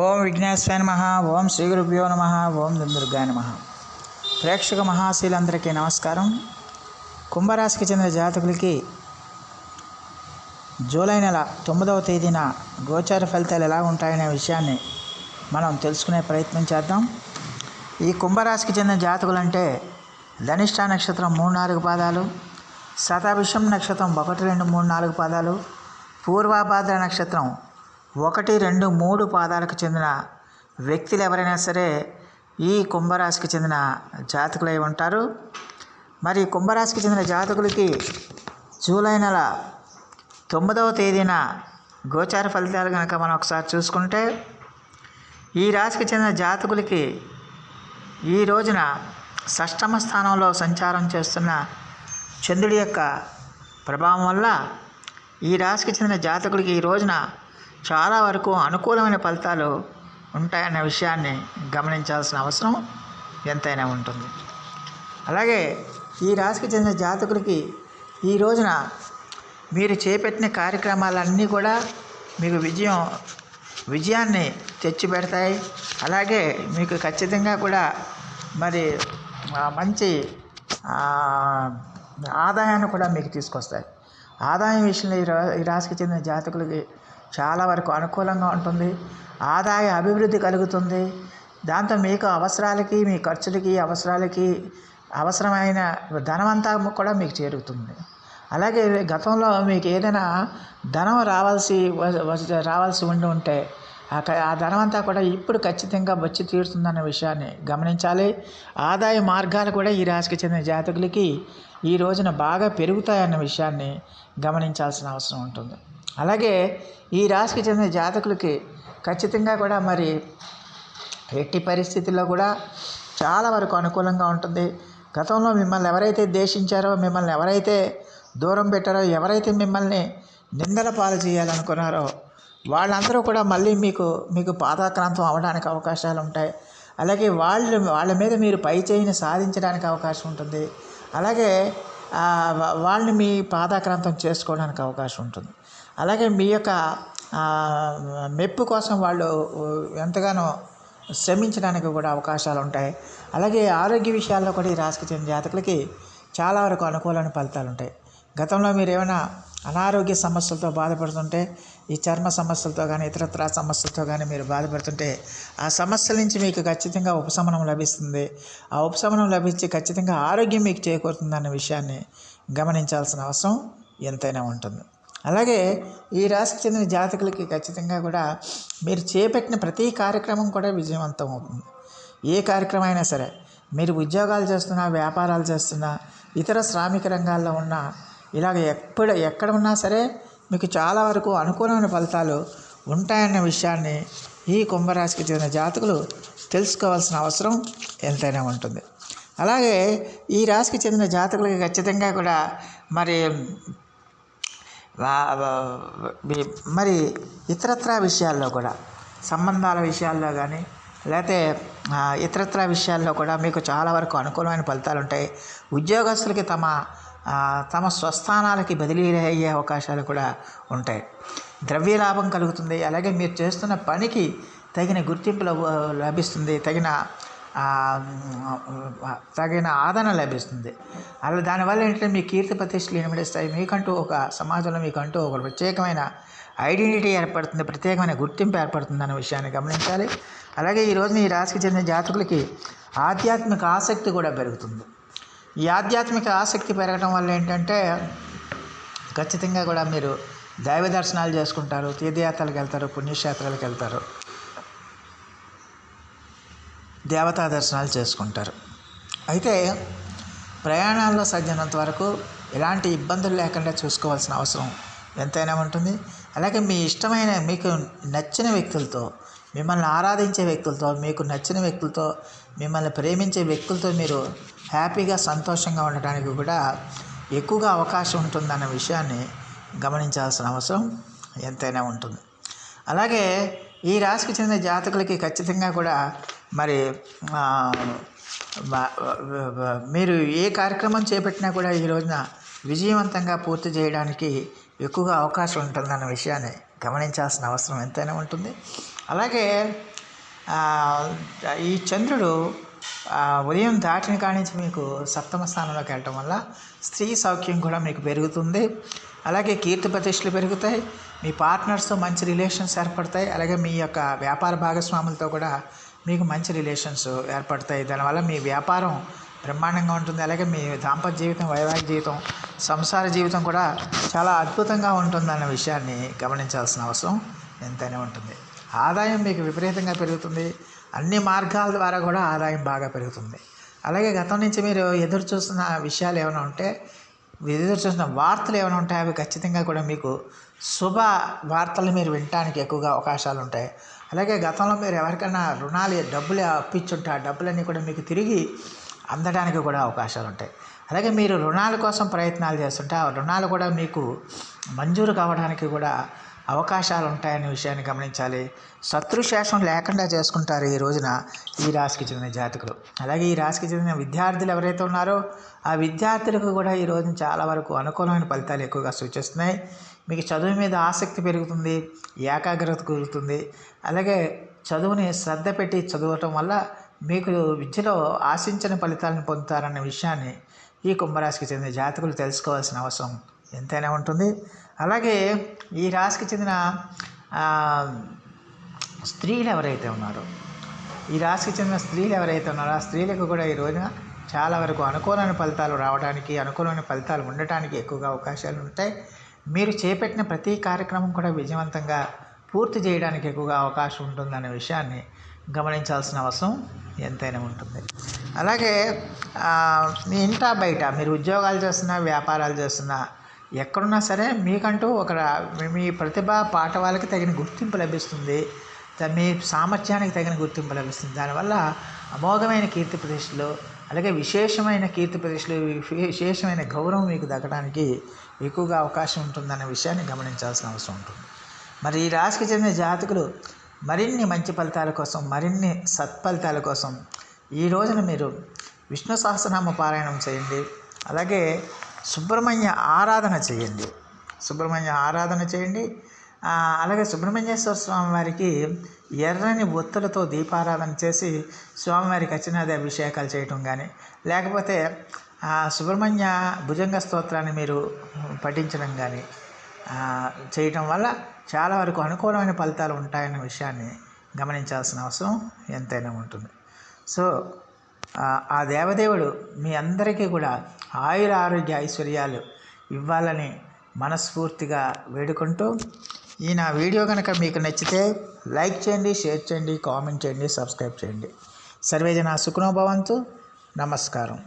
ఓం విఘ్నేశ్వరాయ నమః. ఓం శ్రీ గురుభ్యో నమః. ఓం దుర్గాయ నమః. ప్రేక్షక మహాశీలందరికీ నమస్కారం. కుంభరాశికి చెందిన జాతకులకి జూలై నెల 9వ తేదీన గోచార ఫలితాలు ఎలా ఉంటాయనే విషయాన్ని మనం తెలుసుకునే ప్రయత్నం చేద్దాం. ఈ కుంభరాశికి చెందిన జాతకులు అంటే ధనిష్ట నక్షత్రం 3-4 పాదాలు, శతభిషం నక్షత్రం 1, 2, 3, 4 పాదాలు, పూర్వభాద్ర నక్షత్రం 1, 2, 3 పాదాలకు చెందిన వ్యక్తులు ఎవరైనా సరే ఈ కుంభరాశికి చెందిన జాతకులై ఉంటారు. మరి కుంభరాశికి చెందిన జాతకులకి జూలై నెల 9వ తేదీన గోచార ఫలితాలు కనుక మనం ఒకసారి చూసుకుంటే, ఈ రాశికి చెందిన జాతకులకి ఈ రోజున షష్టమ స్థానంలో సంచారం చేస్తున్న చంద్రుడి యొక్క ప్రభావం వల్ల ఈ రాశికి చెందిన జాతకులకి ఈ రోజున చాలా వరకు అనుకూలమైన ఫలితాలు ఉంటాయన్న విషయాన్ని గమనించాల్సిన అవసరం ఎంతైనా ఉంటుంది. అలాగే ఈ రాశికి చెందిన జాతకులకి ఈ రోజున మీరు చేపట్టిన కార్యక్రమాలన్నీ కూడా మీకు విజయాన్ని తెచ్చిపెడతాయి. అలాగే మీకు ఖచ్చితంగా కూడా మరి మంచి ఆదాయాన్ని కూడా మీకు తీసుకొస్తాయి. ఆదాయం విషయంలో ఈ రాశికి చెందిన జాతకులకి చాలా వరకు అనుకూలంగా ఉంటుంది. ఆదాయ అభివృద్ధి కలుగుతుంది. దాంతో మీకు అవసరాలకి, మీ ఖర్చులకి, అవసరమైన ధనమంతా కూడా మీకు చేరుతుంది. అలాగే గతంలో మీకు ఏదైనా ధనం రావాల్సి ఉంటే ఆ ధనమంతా కూడా ఇప్పుడు ఖచ్చితంగా వచ్చి తీరుతుందన్న విషయాన్ని గమనించాలి. ఆదాయ మార్గాలు కూడా ఈ రాశికి చెందిన జాతకులకి ఈ రోజున బాగా పెరుగుతాయన్న విషయాన్ని గమనించాల్సిన అవసరం ఉంటుంది. అలాగే ఈ రాశికి చెందిన జాతకులకి ఖచ్చితంగా కూడా మరి ఎట్టి పరిస్థితుల్లో కూడా చాలా వరకు అనుకూలంగా ఉంటుంది. గతంలో మిమ్మల్ని ఎవరైతే ద్వేషించారో, మిమ్మల్ని ఎవరైతే దూరం పెట్టారో, ఎవరైతే మిమ్మల్ని నిందల పాలు చేయాలనుకున్నారో వాళ్ళందరూ కూడా మళ్ళీ మీకు పాదాక్రాంతం అవ్వడానికి అవకాశాలు ఉంటాయి. అలాగే వాళ్ళ మీద మీరు పై చేయిని సాధించడానికి అవకాశం ఉంటుంది. అలాగే వాళ్ళని మీ పాదాక్రాంతం చేసుకోవడానికి అవకాశం ఉంటుంది. అలాగే మీ యొక్క మెప్పు కోసం వాళ్ళు ఎంతగానో శ్రమించడానికి కూడా అవకాశాలు ఉంటాయి. అలాగే ఆరోగ్య విషయాల్లో కూడా ఈ రాశికి చెందిన జాతకులకి చాలా వరకు అనుకూలమైన ఫలితాలు ఉంటాయి. గతంలో మీరు ఏమైనా అనారోగ్య సమస్యలతో బాధపడుతుంటే, ఈ చర్మ సమస్యలతో కానీ ఇతరత్రా సమస్యలతో కానీ మీరు బాధపడుతుంటే ఆ సమస్యల నుంచి మీకు ఖచ్చితంగా ఉపశమనం లభిస్తుంది. ఆ ఉపశమనం లభించి ఖచ్చితంగా ఆరోగ్యం మీకు చేకూరుతుందన్న విషయాన్ని గమనించాల్సిన అవసరం ఎంతైనా ఉంటుంది. అలాగే ఈ రాశికి చెందిన జాతకులకి ఖచ్చితంగా కూడా మీరు చేపట్టిన ప్రతి కార్యక్రమం కూడా విజయవంతం అవుతుంది. ఏ కార్యక్రమం అయినా సరే, మీరు ఉద్యోగాలు చేస్తున్నా, వ్యాపారాలు చేస్తున్నా, ఇతర శ్రామిక రంగాల్లో ఉన్నా, ఇలాగ ఎక్కడ ఉన్నా సరే మీకు చాలా వరకు అనుకూలమైన ఫలితాలు ఉంటాయన్న విషయాన్ని ఈ కుంభరాశికి చెందిన జాతకులు తెలుసుకోవాల్సిన అవసరం ఎంతైనా ఉంటుంది. అలాగే ఈ రాశికి చెందిన జాతకులకి ఖచ్చితంగా కూడా మరి ఇతరత్రా విషయాల్లో కూడా, సంబంధాల విషయాల్లో కానీ లేకపోతే ఇతరత్రా విషయాల్లో కూడా మీకు చాలా వరకు అనుకూలమైన ఫలితాలు ఉంటాయి. ఉద్యోగస్తులకి తమ స్వస్థానాలకి బదిలీ అయ్యే అవకాశాలు కూడా ఉంటాయి. ద్రవ్య లాభం కలుగుతుంది. అలాగే మీరు చేస్తున్న పనికి తగిన గుర్తింపు లభిస్తుంది. తగిన ఆదరణ లభిస్తుంది. అలా దానివల్ల ఏంటంటే మీ కీర్తి ప్రతిష్టలు ఇనుమడిస్తాయి. మీకంటూ ఒక సమాజంలో మీకంటూ ఒక ప్రత్యేకమైన ఐడెంటిటీ ఏర్పడుతుంది, ప్రత్యేకమైన గుర్తింపు ఏర్పడుతుంది అనే విషయాన్ని గమనించాలి. అలాగే ఈ రోజున ఈ రాశికి చెందిన జాతకులకి ఆధ్యాత్మిక ఆసక్తి కూడా పెరుగుతుంది. ఈ ఆధ్యాత్మిక ఆసక్తి పెరగడం వల్ల ఏంటంటే ఖచ్చితంగా కూడా మీరు దైవ దర్శనాలు చేసుకుంటారు, తీర్థయాత్రలకు వెళ్తారు, పుణ్యక్షేత్రాలకు వెళ్తారు, దేవతా దర్శనాలు చేసుకుంటారు. అయితే ప్రయాణాల్లో సాధ్యమైనంత వరకు ఎలాంటి ఇబ్బందులు లేకుండా చూసుకోవాల్సిన అవసరం ఎంతైనా ఉంటుంది. అలాగే మీ ఇష్టమైన, మీకు నచ్చిన వ్యక్తులతో, మిమ్మల్ని ఆరాధించే వ్యక్తులతో, మీకు నచ్చిన వ్యక్తులతో, మిమ్మల్ని ప్రేమించే వ్యక్తులతో మీరు హ్యాపీగా, సంతోషంగా ఉండడానికి కూడా ఎక్కువగా అవకాశం ఉంటుందన్న విషయాన్ని గమనించాల్సిన అవసరం ఎంతైనా ఉంటుంది. అలాగే ఈ రాశికి చెందిన జాతకులకి ఖచ్చితంగా కూడా మరి మీరు ఏ కార్యక్రమం చేపట్టినా కూడా ఈ రోజున విజయవంతంగా పూర్తి చేయడానికి ఎక్కువగా అవకాశం ఉంటుందన్న విషయాన్ని గమనించాల్సిన అవసరం ఎంతైనా ఉంటుంది. అలాగే ఈ చంద్రుడు ఉదయం దాటిన కాడి నుంచి మీకు సప్తమ స్థానంలోకి వెళ్ళటం వల్ల స్త్రీ సౌఖ్యం కూడా మీకు పెరుగుతుంది. అలాగే కీర్తి ప్రతిష్టలు పెరుగుతాయి. మీ పార్ట్నర్స్తో మంచి రిలేషన్స్ ఏర్పడతాయి. అలాగే మీ యొక్క వ్యాపార భాగస్వాములతో కూడా మీకు మంచి రిలేషన్స్ ఏర్పడతాయి. దానివల్ల మీ వ్యాపారం బ్రహ్మాండంగా ఉంటుంది. అలాగే మీ దాంపత్య జీవితం, వైవాహిక జీవితం, సంసార జీవితం కూడా చాలా అద్భుతంగా ఉంటుందన్న విషయాన్ని గమనించాల్సిన అవసరం ఎంతైనా ఉంటుంది. ఆదాయం మీకు విపరీతంగా పెరుగుతుంది. అన్ని మార్గాల ద్వారా కూడా ఆదాయం బాగా పెరుగుతుంది. అలాగే గతం నుంచి మీరు ఎదురు చూస్తున్న విషయాలు ఏమైనా ఉంటే, ఎదురు చూస్తున్న వార్తలు ఏమైనా ఉంటాయి, అవి ఖచ్చితంగా కూడా మీకు శుభ వార్తలు మీరు వినటానికి ఎక్కువగా అవకాశాలు ఉంటాయి. అలాగే గతంలో మీరు ఎవరికైనా డబ్బులు అప్పించుంటే ఆ డబ్బులన్నీ కూడా మీకు తిరిగి అందడానికి కూడా అవకాశాలు ఉంటాయి. అలాగే మీరు రుణాల కోసం ప్రయత్నాలు చేస్తుంటే ఆ రుణాలు కూడా మీకు మంజూరు కావడానికి కూడా అవకాశాలు ఉంటాయనే విషయాన్ని గమనించాలి. శత్రుశేషం లేకుండా చేసుకుంటారు ఈ రోజున ఈ రాశికి చెందిన జాతకులు. అలాగే ఈ రాశికి చెందిన విద్యార్థులు ఎవరైతే ఉన్నారో ఆ విద్యార్థులకు కూడా ఈ రోజున చాలా వరకు అనుకూలమైన ఫలితాలు ఎక్కువగా సూచిస్తున్నాయి. మీకు చదువు మీద ఆసక్తి పెరుగుతుంది, ఏకాగ్రత పెరుగుతుంది. అలాగే చదువుని శ్రద్ధ పెట్టి చదవటం వల్ల మీకు విద్యలో ఆశించిన ఫలితాలను పొందుతారన్న విషయాన్ని ఈ కుంభరాశికి చెందిన జాతకులు తెలుసుకోవాల్సిన అవసరం ఎంతైనా ఉంటుంది. అలాగే ఈ రాశికి చెందిన స్త్రీలు ఎవరైతే ఉన్నారో ఆ స్త్రీలకు కూడా ఈ రోజున చాలా వరకు అనుకూలమైన ఫలితాలు రావడానికి, అనుకూలమైన ఫలితాలు ఉండటానికి ఎక్కువగా అవకాశాలు ఉంటాయి. మీరు చేపట్టిన ప్రతి కార్యక్రమం కూడా విజయవంతంగా పూర్తి చేయడానికి ఎక్కువగా అవకాశం ఉంటుందనే విషయాన్ని గమనించాల్సిన అవసరం ఎంతైనా ఉంటుంది. అలాగే మీ ఇంటా బయట మీరు ఉద్యోగాలు చేస్తున్నా, వ్యాపారాలు చేస్తున్నా, ఎక్కడున్నా సరే మీకంటూ మీ ప్రతిభ పాఠవాళ్ళకి తగిన గుర్తింపు లభిస్తుంది. మీ సామర్థ్యానికి తగిన గుర్తింపు లభిస్తుంది. దానివల్ల అమోఘమైన కీర్తి ప్రతిష్టలు, అలాగే విశేషమైన కీర్తి ప్రతిష్టలు, విశేషమైన గౌరవం మీకు దక్కడానికి ఎక్కువగా అవకాశం ఉంటుందనే విషయాన్ని గమనించాల్సిన అవసరం ఉంటుంది. మరి ఈ రాశికి చెందిన జాతకులు మరిన్ని మంచి ఫలితాల కోసం, మరిన్ని సత్ఫలితాల కోసం ఈ రోజున మీరు విష్ణు సహస్రనామ పారాయణం చేయండి. అలాగే సుబ్రహ్మణ్య ఆరాధన చేయండి. అలాగే సుబ్రహ్మణ్యేశ్వర స్వామి వారికి ఎర్రని ఒత్తులతో దీపారాధన చేసి స్వామివారికి అర్చనాది అభిషేకాలు చేయటం కానీ, లేకపోతే సుబ్రహ్మణ్య భుజంగ స్తోత్రాన్ని మీరు పఠించడం కానీ చేయటం వల్ల చాలా వరకు అనుకూలమైన ఫలితాలు ఉంటాయన్న విషయాన్ని గమనించాల్సిన అవసరం ఎంతైనా ఉంటుంది. సో ఆ దేవదేవుడు మీ అందరికీ కూడా ఆయుర ఆరోగ్య ఐశ్వర్యాలు ఇవ్వాలని మనస్ఫూర్తిగా వేడుకుంటూ, ఈ నా వీడియో కనుక మీకు నచ్చితే లైక్ చేయండి, షేర్ చేయండి, కామెంట్ చేయండి, సబ్స్క్రైబ్ చేయండి. సర్వేజన సుఖినో భవంతు. నమస్కారం.